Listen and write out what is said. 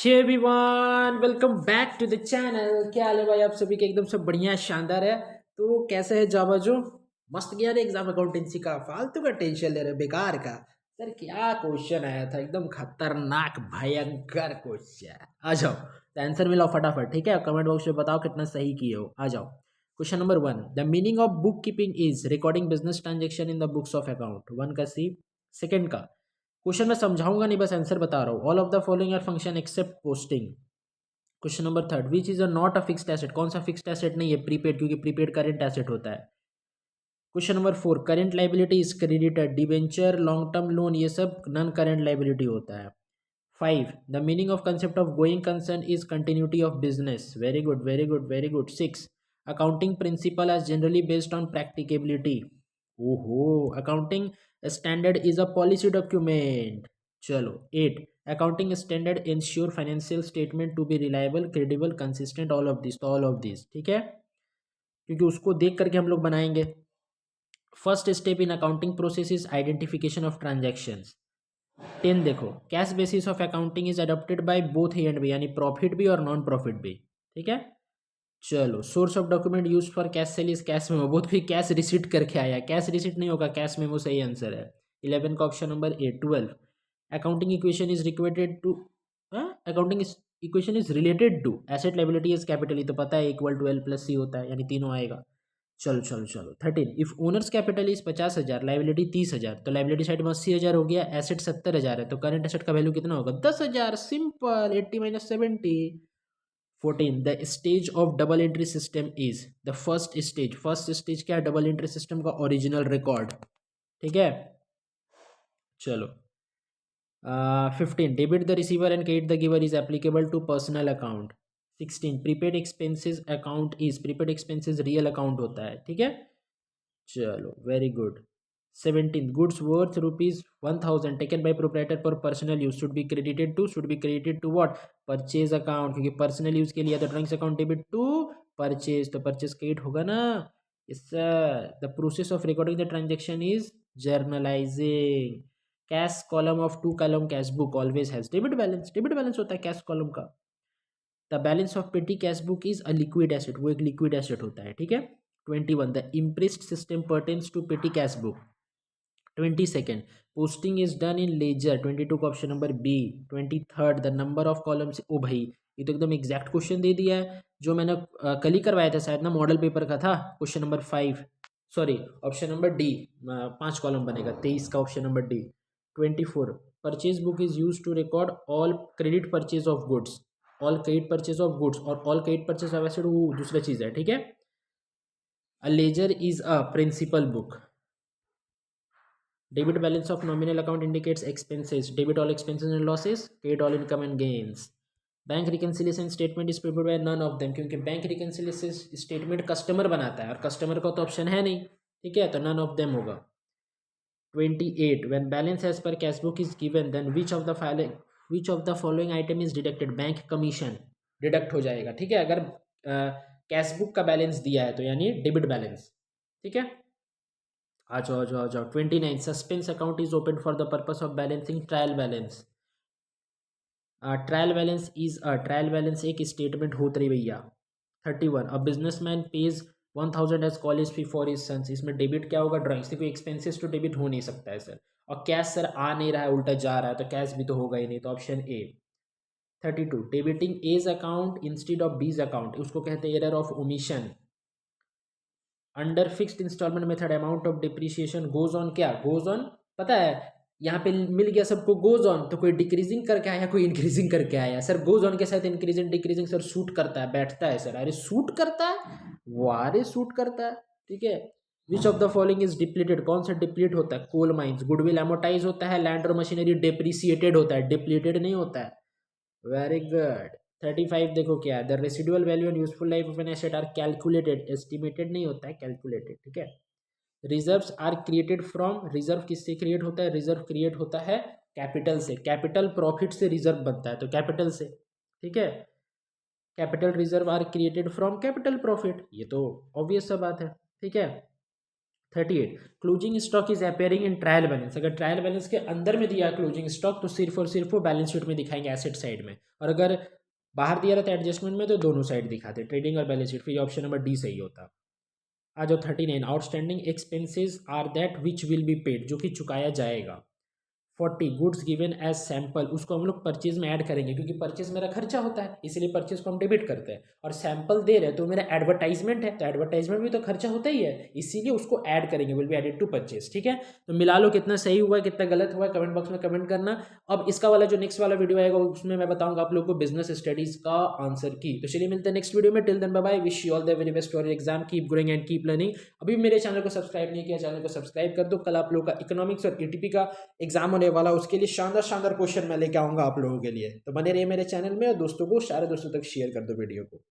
Everyone welcome back to the channel. क्या हाल है भाई आप सभी के? एकदम से बढ़िया शानदार है। तो कैसे है जावा जो मस्त गया रे एग्जाम अकाउंटेंसी का? फालतू का टेंशन ले रहे बेकार का। सर क्या क्वेश्चन आया था, एकदम खतरनाक भयंकर क्वेश्चन। आ जाओ तो आंसर मिलाओ फटाफट, ठीक है? कमेंट बॉक्स में बताओ कितना सही किए हो। आ जाओ। Question number 1, the meaning of book keeping is recording business transaction in the books of account. One का सी। सेकेंड का क्वेश्चन मैं समझाऊंगा नहीं, बस आंसर बता रहा हूँ। All of the following are function except posting. Question number third, which is a not a fixed asset. कौन सा फिक्स्ड एसेट नहीं है? प्रीपेड, क्योंकि प्रीपेड करेंट एसेट होता है। Question number four, current liability is credited. Debenture, long term loan, ये सब non current liability होता है। Five, the meaning of concept of going concern is continuity of business. Very good very good very good. Six, accounting principle are generally based on practicability. ओहो, accounting standard is a policy document. चलो। Eight, accounting standard ensure financial statement to be reliable, credible, consistent. All of this, तो all of this ठीक है, क्योंकि उसको देख करके हम लोग बनाएंगे। First step in accounting process is identification of transactions. 10 देखो, cash basis of accounting is adopted by both A and B, यानी प्रॉफिट भी और नॉन प्रॉफिट भी। ठीक है। चलो, source of document use for cash sale is cash memo. बहुत भी कैश रिसीट करके आया, कैश रिसीट नहीं होगा, कैश मेमो सही आंसर है। 11 का option number A. 12, accounting equation is requited to, accounting equation is related to asset liability is capital, ये तो पता है, equal to L plus C होता है, यानी तीनों आएगा। चलो चलो चलो। 13, if owner's capital is 50,000, liability 30,000, तो लाइबिलिटी साइड में 80,000 हो गया, एसेट 70,000 है, तो करंट एसेट का वैल्यू कितना होगा? 10,000। Simple, 80 minus 70। 14, the stage of double entry system is the first stage. First stage क्या है डबल एंट्री सिस्टम का? Original record. ठीक है। चलो। 15, debit the receiver and credit the giver is applicable to personal account. 16, prepaid expenses account is, prepaid expenses real account होता है। ठीक है। चलो, very good. 17, goods worth ₹1,000 taken by proprietor for personal use should be credited to what? Purchase account, क्योंकि personal use के लिए तो drawings account debit to purchase, तो परचेज क्रेडिट होगा ना। Yes sir. The process of recording the transaction is journalising. Cash column of two column cash book always has debit balance. Debit balance होता है cash column का। The balance of petty cash book is a liquid asset, वो एक liquid asset होता है। ठीक है। 21, the imprest system pertains to petty cash book. 22nd, posting is done in ledger. 22 का option number B. 23rd, the number of columns. ओ भाई, ये तो एकदम एग्जैक्ट क्वेश्चन दे दिया है, जो मैंने कल ही करवाया था शायद ना, मॉडल पेपर का था। Question number 5, sorry option number D. 5 column बनेगा, 23 का option number D. 24, purchase book is use to record all credit purchase of goods. All credit purchase of goods और all credit purchase of asset वो दूसरा चीज है। ठीक है। A ledger is a principal book. Debit balance of nominal account indicates expenses. Debit all expenses and losses. Paid all income and gains. Bank reconciliation statement is prepared by none of them, क्योंकि bank reconciliation statement customer बनाता है और customer का तो option है नहीं। ठीक है, तो नन ऑफ देम होगा। 28, when balance as per cash book is given then which of the following item is deducted? Bank commission deduct हो जाएगा। ठीक है, अगर कैश बुक का बैलेंस दिया है तो, यानी डेबिट बैलेंस। ठीक है। आ जाओ आ जाओ आ जाओ। 29, suspense account is open for the purpose of balancing trial balance. Trial balance एक स्टेटमेंट होत रही भैया। 31, a businessman pays 1,000 as college fee for his sons. इसमें डेबिट क्या होगा? ड्राइंग्स। देखो एक्सपेंसेस तो डेबिट हो नहीं सकता है सर, और कैश सर आ नहीं रहा है, उल्टा जा रहा है, तो कैश भी तो होगा ही नहीं, तो option A. 32, debiting A's account instead of B's account, उसको कहते हैं error of omission. Under fixed instalment method amount of depreciation goes on, क्या गोज ऑन पता है? यहाँ पे मिल गया सबको गोज ऑन, तो कोई डिक्रीजिंग करके आया, कोई इंक्रीजिंग करके आया। सर गोज ऑन के साथ इंक्रीजिंग डिक्रीजिंग सर सूट करता है, बैठता है सर। अरे सूट करता है, वारे सूट करता है। ठीक है। विच of the following is depleted? कौन सा डिप्लीट होता है? Coal mines. गुडविल एमोटाइज होता है, लैंड और मशीनरी डेप्रिसिएटेड होता है, डिप्लीटेड नहीं होता है। Very good. 35 देखो क्या है, the residual value and useful life of an asset are calculated. Estimated नहीं होता है, कैलकुलेटेड। ठीक है। Reserves are created from, reserve किससे क्रिएट होता है? रिजर्व क्रिएट होता है कैपिटल से। कैपिटल प्रॉफिट से रिजर्व बनता है, तो कैपिटल से। ठीक है। Capital reserve are created from capital profit, ये तो ऑब्वियस सा बात है। ठीक है। 38 closing stock is appearing in trial balance. अगर ट्रायल बैलेंस के अंदर में दिया क्लोजिंग स्टॉक तो सिर्फ और सिर्फ वो बैलेंस शीट में दिखाएंगे एसेट साइड में, और अगर बाहर दिया रहता है एडजस्टमेंट में तो दोनों साइड दिखाते, ट्रेडिंग और बैलेंस शीट। फिर ऑप्शन नंबर डी सही होता। आ जाओ 39 outstanding expenses are that which will be paid, जो कि चुकाया जाएगा। 40 गुड्स गिवन एज सैंपल, उसको हम लोग परचेज में ऐड करेंगे क्योंकि परचेज मेरा खर्चा होता है, इसलिए परचेज को हम डेबिट करते हैं। और सैंपल दे रहे हैं तो मेरा एडवर्टाइजमेंट है, तो एडवर्टाइजमेंट भी तो खर्चा होता ही है, इसीलिए उसको ऐड करेंगे, will be added to purchase. ठीक है, तो मिला लो कितना सही हुआ है कितना गलत हुआ है, कमेंट बॉक्स में कमेंट करना। अब इसका वाला जो नेक्स्ट वाला वीडियो आएगा उसमें मैं बताऊंगा आप लोग को बिजनेस स्टडीज का आंसर की। तो चलिए मिलते हैं नेक्स्ट वीडियो में, till then bye bye, wish you all the very best for your exam, keep growing and keep learning. अभी मेरे चैनल को सब्सक्राइब नहीं किया, चैनल को सब्सक्राइब कर दो। कल आप लोग का इकोनॉमिक्स और ईटीपी का एग्जाम होने वाला, उसके लिए शानदार शानदार क्वेश्चन मैं लेके आऊंगा आप लोगों के लिए। तो बने रहिए मेरे चैनल में और दोस्तों को सारे दोस्तों तक शेयर कर दो वीडियो को।